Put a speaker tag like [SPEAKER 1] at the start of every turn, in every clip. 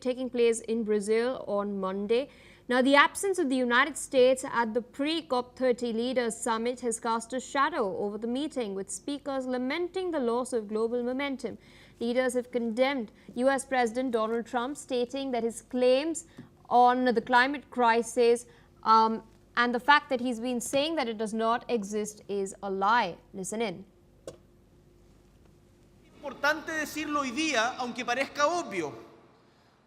[SPEAKER 1] taking place in Brazil on Monday. Now, the absence of the United States at the pre-COP30 Leaders Summit has cast a shadow over the meeting, with speakers lamenting the loss of global momentum. Leaders have condemned US President Donald Trump, stating that his claims on the climate crisis and the fact that he's been saying that it does not exist is a lie. Listen in.
[SPEAKER 2] Importante decirlo hoy día, aunque parezca obvio,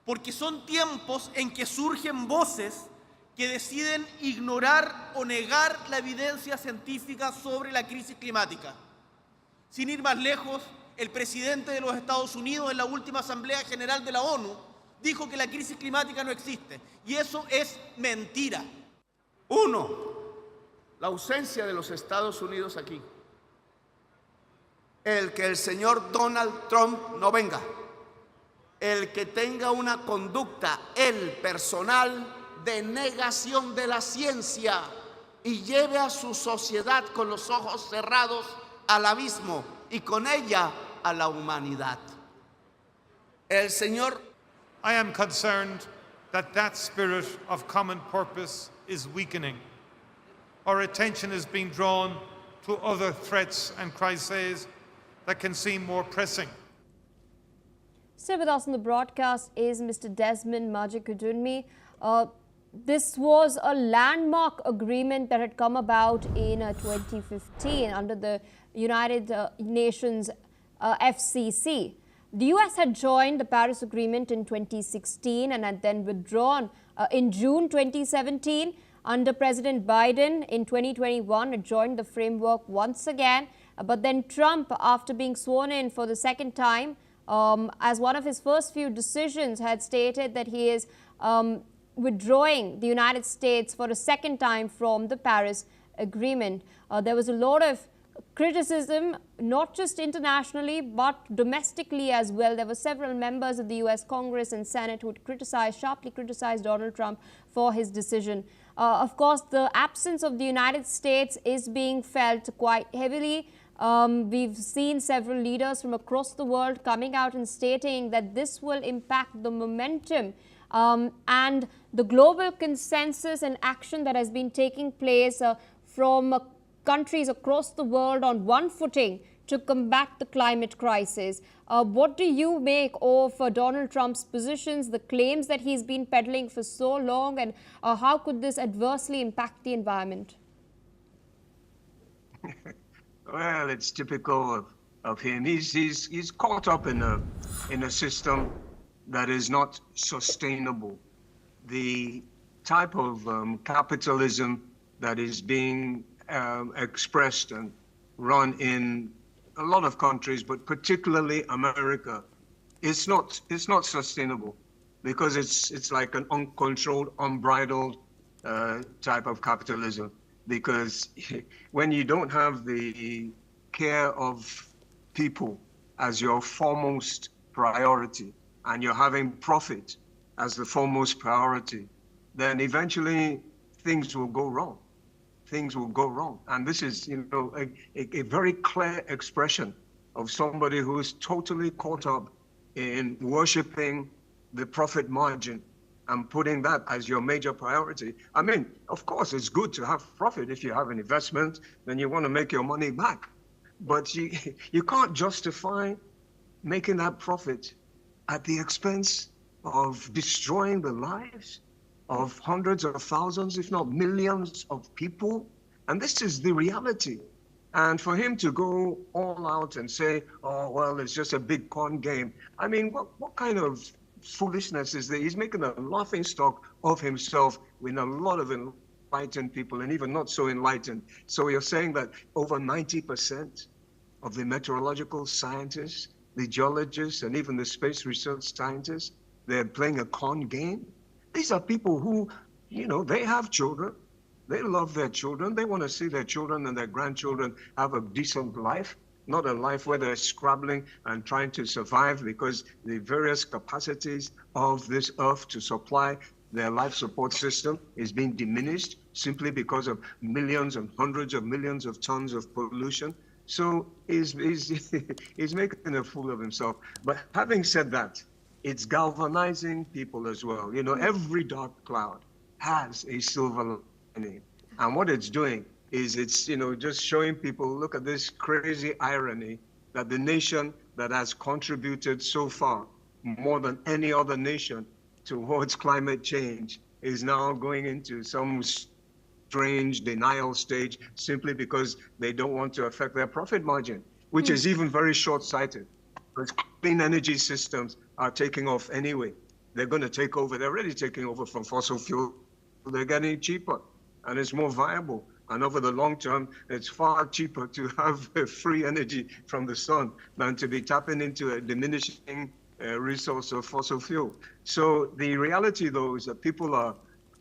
[SPEAKER 2] porque son tiempos en que surgen voces que deciden ignorar o negar la evidencia científica sobre la crisis climática. Sin ir más lejos, el presidente de los Estados Unidos en la última Asamblea General de la ONU dijo que la crisis climática no existe, y eso es mentira.
[SPEAKER 3] Uno, la ausencia de los Estados Unidos aquí. El que el señor Donald Trump no venga. El que tenga una conducta, el personal, de negación de la ciencia y lleve a su sociedad con los ojos cerrados al abismo y con ella a la humanidad. El señor...
[SPEAKER 4] I am concerned that that spirit of common purpose is weakening. Our attention is being drawn to other threats and crises that can seem more pressing.
[SPEAKER 1] Still with us on the broadcast is Mr. Desmond Major. This was a landmark agreement that had come about in 2015 under the United Nations FCC. The US had joined the Paris Agreement in 2016 and had then withdrawn in June 2017. Under President Biden in 2021, had joined the framework once again. But then Trump, after being sworn in for the second time, as one of his first few decisions, had stated that he is withdrawing the United States for a second time from the Paris Agreement. There was a lot of criticism, not just internationally, but domestically as well. There were several members of the US Congress and Senate who sharply criticized Donald Trump for his decision. Of course, the absence of the United States is being felt quite heavily. We've seen several leaders from across the world coming out and stating that this will impact the momentum and the global consensus and action that has been taking place from countries across the world on one footing to combat the climate crisis. What do you make of Donald Trump's positions, the claims that he's been peddling for so long, and how could this adversely impact the environment?
[SPEAKER 5] Well, it's typical of him. He's caught up in a system that is not sustainable. The type of capitalism that is being expressed and run in a lot of countries, but particularly America, it's not sustainable, because it's like an uncontrolled, unbridled type of capitalism. Because when you don't have the care of people as your foremost priority, and you're having profit as the foremost priority, then eventually things will go wrong. Things will go wrong. And this is, a very clear expression of somebody who is totally caught up in worshiping the profit margin and putting that as your major priority. I mean, of course, it's good to have profit. If you have an investment, then you want to make your money back. But you can't justify making that profit at the expense of destroying the lives of hundreds of thousands, if not millions of people. And this is the reality. And for him to go all out and say, oh, well, it's just a big con game. I mean, what kind of foolishness is that? He's making a laughing stock of himself with a lot of enlightened people, and even not so enlightened. So you're saying that over 90% of the meteorological scientists, the geologists, and even the space research scientists, they're playing a con game? These are people who, they have children. They love their children. They want to see their children and their grandchildren have a decent life, not a life where they're scrabbling and trying to survive because the various capacities of this earth to supply their life support system is being diminished simply because of millions and hundreds of millions of tons of pollution. So he's making a fool of himself. But having said that, it's galvanizing people as well. You know, every dark cloud has a silver lining. And what it's doing is it's, you know, just showing people, look at this crazy irony that the nation that has contributed so far more than any other nation towards climate change is now going into some strange denial stage simply because they don't want to affect their profit margin, which is even very short-sighted. Because clean energy systems are taking off anyway. They're going to take over. They're already taking over from fossil fuel. They're getting cheaper and it's more viable. And over the long term, it's far cheaper to have free energy from the sun than to be tapping into a diminishing resource of fossil fuel. So the reality, though, is that people are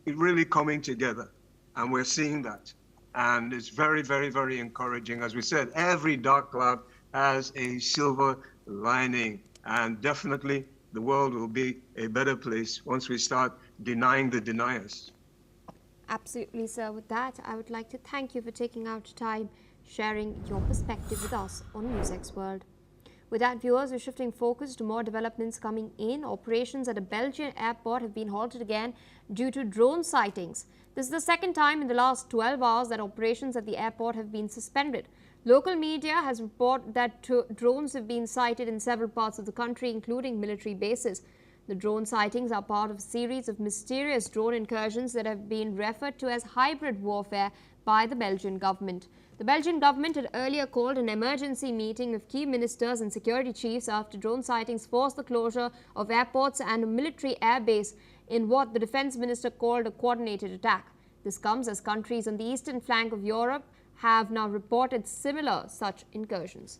[SPEAKER 5] really coming together, and we're seeing that. And it's very, very, very encouraging. As we said, every dark cloud has a silver lining, and definitely the world will be a better place once we start denying the deniers.
[SPEAKER 1] Absolutely, sir. With that, I would like to thank you for taking out time sharing your perspective with us on NewsX World. With that, viewers, we're shifting focus to more developments coming in. Operations at a Belgian airport have been halted again due to drone sightings. This is the second time in the last 12 hours that operations at the airport have been suspended. Local media has reported that drones have been sighted in several parts of the country, including military bases. The drone sightings are part of a series of mysterious drone incursions that have been referred to as hybrid warfare by the Belgian government. The Belgian government had earlier called an emergency meeting of key ministers and security chiefs after drone sightings forced the closure of airports and a military airbase in what the defense minister called a coordinated attack. This comes as countries on the eastern flank of Europe have now reported similar such incursions.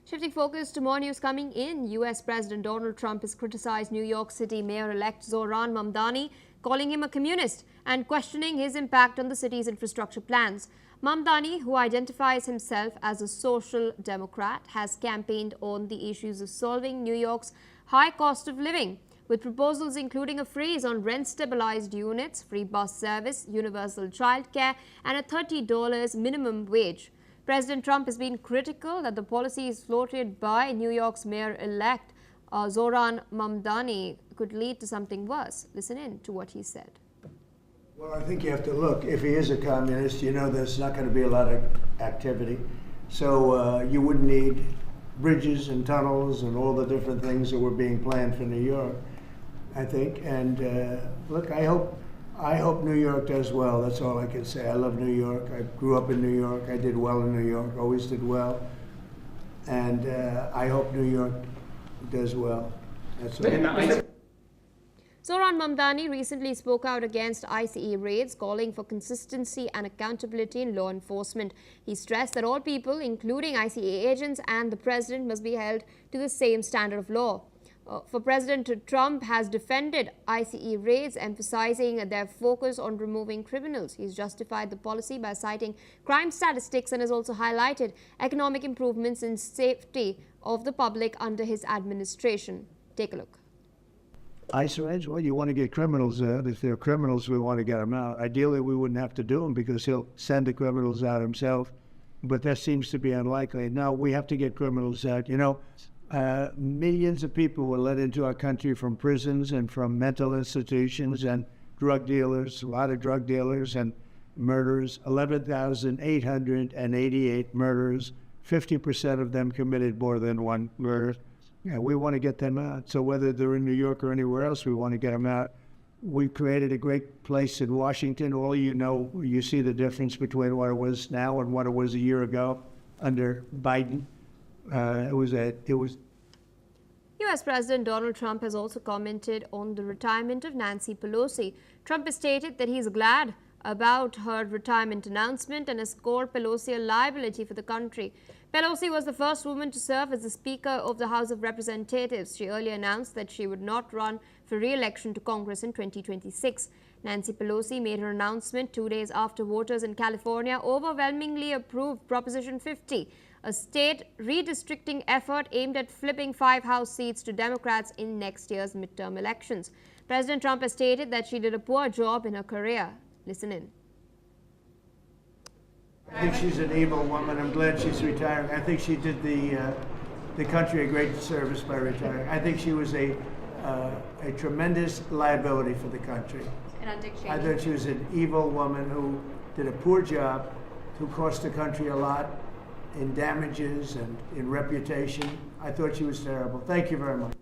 [SPEAKER 1] Shifting focus to more news coming in, US President Donald Trump has criticized New York City Mayor-elect Zohran Mamdani, calling him a communist and questioning his impact on the city's infrastructure plans. Mamdani, who identifies himself as a social democrat, has campaigned on the issues of solving New York's high cost of living, with proposals including a freeze on rent-stabilized units, free bus service, universal childcare, and a $30 minimum wage. President Trump has been critical that the policies floated by New York's mayor-elect Zohran Mamdani could lead to something worse. Listen in to what he said.
[SPEAKER 6] Well, I think you have to look. If he is a communist, you know there's not going to be a lot of activity. So you wouldn't need bridges and tunnels and all the different things that were being planned for New York, I think. And look, I hope New York does well. That's all I can say. I love New York. I grew up in New York. I did well in New York, always did well. And I hope New York does well. That's all.
[SPEAKER 1] Zohran Mamdani recently spoke out against ICE raids, calling for consistency and accountability in law enforcement. He stressed that all people, including ICE agents and the president, must be held to the same standard of law. For President Trump has defended ICE raids, emphasizing their focus on removing criminals. He's justified the policy by citing crime statistics and has also highlighted economic improvements in safety of the public under his administration. Take a look.
[SPEAKER 6] ICE raids, well, you want to get criminals out. If they're criminals, we want to get them out. Ideally, we wouldn't have to do them because he'll send the criminals out himself. But that seems to be unlikely. No, we have to get criminals out. You know, millions of people were let into our country from prisons and from mental institutions and drug dealers, a lot of drug dealers and murderers, 11,888 murders, 50% of them committed more than one murder. Yeah, we want to get them out. So whether they're in New York or anywhere else, we want to get them out. We've created a great place in Washington. All you know, you see the difference between what it was now and what it was a year ago under Biden.
[SPEAKER 1] US President Donald Trump has also commented on the retirement of Nancy Pelosi. Trump has stated that he is glad about her retirement announcement and has called Pelosi a liability for the country. Pelosi was the first woman to serve as the Speaker of the House of Representatives. She earlier announced that she would not run for re-election to Congress in 2026. Nancy Pelosi made her announcement 2 days after voters in California overwhelmingly approved Proposition 50, a state redistricting effort aimed at flipping 5 House seats to Democrats in next year's midterm elections. President Trump has stated that she did a poor job in her career. Listen in.
[SPEAKER 6] I think she's an able woman. I'm glad she's retiring. I think she did the the country a great service by retiring. I think she was a tremendous liability for the country.
[SPEAKER 1] And Dick Cheney.
[SPEAKER 6] I thought she was an evil woman who did a poor job, who cost the country a lot in damages and in reputation. I thought she was terrible. Thank you very much.